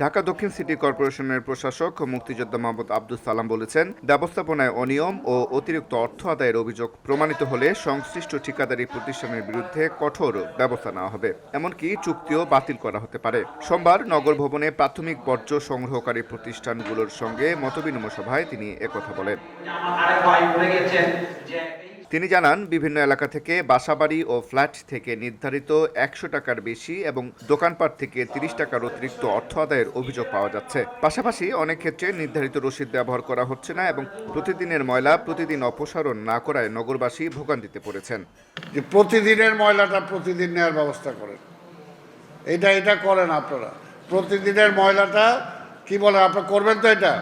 ঢাকা দক্ষিণ সিটি কর্পোরেশনের প্রশাসক মুক্তিযোদ্ধা মোহাম্মদ আব্দুস সালাম বলেছেন, ব্যবস্থাপনায় অনিয়ম ও অতিরিক্ত অর্থ আদায়ের অভিযোগ প্রমাণিত হলে সংশ্লিষ্ট ঠিকাদারি প্রতিষ্ঠানের বিরুদ্ধে কঠোর ব্যবস্থা নেওয়া হবে, এমনকি চুক্তিও বাতিল করা হতে পারে। সোমবার নগর ভবনে প্রাথমিক বর্জ্য সংগ্রহকারী প্রতিষ্ঠানগুলোর সঙ্গে মতবিনিময় সভায় তিনি একথা বলেন। তিনি জানান, বিভিন্ন এলাকা থেকে বাসাবাড়ি ও ফ্ল্যাট থেকে নির্ধারিত ১০০ টাকার বেশি এবং দোকানপাট থেকে ৩০ টাকার অতিরিক্ত অর্থ আদায়ের অভিযোগ পাওয়া যাচ্ছে। পাশাপাশি অনেক ক্ষেত্রে নির্ধারিত রসিদ ব্যবহার করা হচ্ছে না এবং প্রতিদিনের ময়লা প্রতিদিন অপসারণ না করায় নগরবাসী ভোগান্তিতে পড়েছেন। যে প্রতিদিনের ময়লাটা প্রতিদিন নেওয়ার ব্যবস্থা করেন, এটা করেন আপনারা। প্রতিদিনের ময়লাটা কি বলেন আপনারা করবেন তো? এটা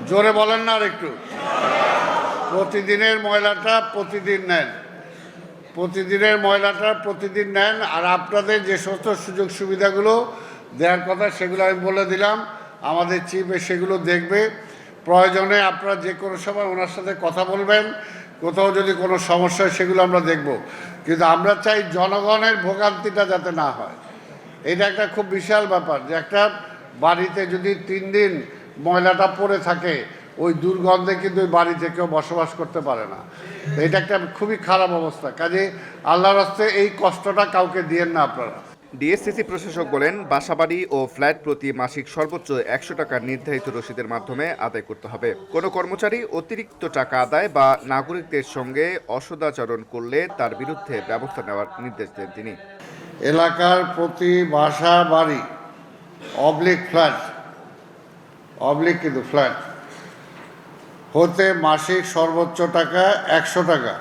জোরে বলেন না আর একটু। প্রতিদিনের ময়লাটা প্রতিদিন নেন, প্রতিদিনের ময়লাটা প্রতিদিন নেন। আর আপনাদের যে সমস্ত সুযোগ সুবিধাগুলো দেওয়ার কথা সেগুলো আমি বলে দিলাম, আমাদের চিফ সেগুলো দেখবে। প্রয়োজনে আপনারা যে কোনো সময় ওনার সাথে কথা বলবেন, কোথাও যদি কোনো সমস্যা হয় সেগুলো আমরা দেখব। কিন্তু আমরা চাই জনগণের ভোগান্তিটা যাতে না হয়। এটা একটা খুব বিশাল ব্যাপার যে একটা বাড়িতে যদি 3 দিন ময়লাটা পড়ে থাকে, ওই দুর্গন্ধে কিন্তু ওই বাড়িতে কেউ বসবাস করতে পারে না। এটা একটা খুবই খারাপ অবস্থা। কাজে আল্লাহর রাস্তে এই কষ্টটা কাউকে দিয়েন না আপনারা। ডিএসসিসি প্রশাসক বলেন, বাসাবাড়ি ও ফ্ল্যাট প্রতি মাসিক সর্বোচ্চ ১০০ টাকা নির্ধারিত রসিদের মাধ্যমে আদায় করতে হবে। কোনো কর্মচারী অতিরিক্ত টাকা আদায় বা নাগরিকদের সঙ্গে অসদাচরণ করলে তার বিরুদ্ধে ব্যবস্থা নেওয়ার নির্দেশ দেন তিনি। এলাকার প্রতি বাসা বাড়ি ফ্ল্যাট কিন্তু ফ্ল্যাট হতে মাসিক সর্বোচ্চ টাকা ১০০ টাকা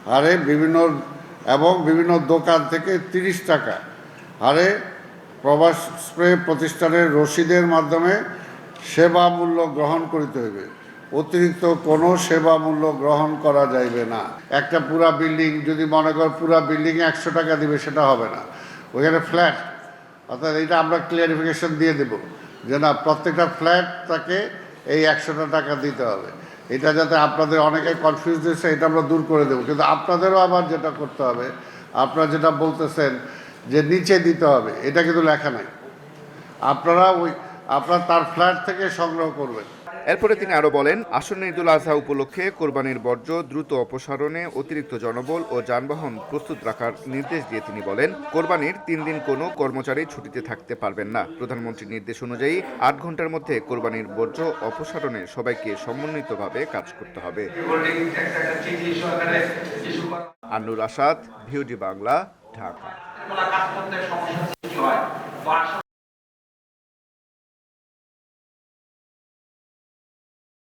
হারে বিভিন্ন দোকান থেকে ৩০ টাকা হারে প্রবাস স্প্রে প্রতিষ্ঠানের রসিদের মাধ্যমে সেবা মূল্য গ্রহণ করিতে হইবে। অতিরিক্ত কোনো সেবা মূল্য গ্রহণ করা যাইবে না। একটা পুরা বিল্ডিং যদি মনে কর পুরা বিল্ডিংয়ে ১০০ টাকা দিবে, সেটা হবে না। ওইখানে ফ্ল্যাট, অর্থাৎ এটা আমরা ক্লিয়ারিফিকেশন দিয়ে দেব যে না, প্রত্যেকটা ফ্ল্যাট তাকে এই ১০০ টাকা দিতে হবে। এটা যাতে আপনাদের অনেকে কনফিউজ হয়েছে, এটা আমরা দূর করে দেবো। কিন্তু আপনাদেরও আবার যেটা করতে হবে, আপনারা যেটা বলতেছেন যে নিচে দিতে হবে, এটা কিন্তু লেখা নাই। আপনারা তার ফ্ল্যাট থেকে সংগ্রহ করবেন। এরপরে তিনি আরো বলেন, আসন্ন ঈদুল আজহা উপলক্ষে কোরবানির বর্জ্য দ্রুত অপসারণে অতিরিক্ত জনবল ও যানবাহন প্রস্তুত রাখার নির্দেশ দিয়ে তিনি বলেন, কোরবানির 3 দিন কোনো কর্মচারী ছুটিতে থাকতে পারবেন না। প্রধানমন্ত্রীর নির্দেশ অনুযায়ী 8 ঘন্টার মধ্যে কোরবানির বর্জ্য অপসারণে সবাইকে সমন্বিতভাবে কাজ করতে হবে। আন্নুর আসাদ, ভিওডি বাংলা, ঢাকা।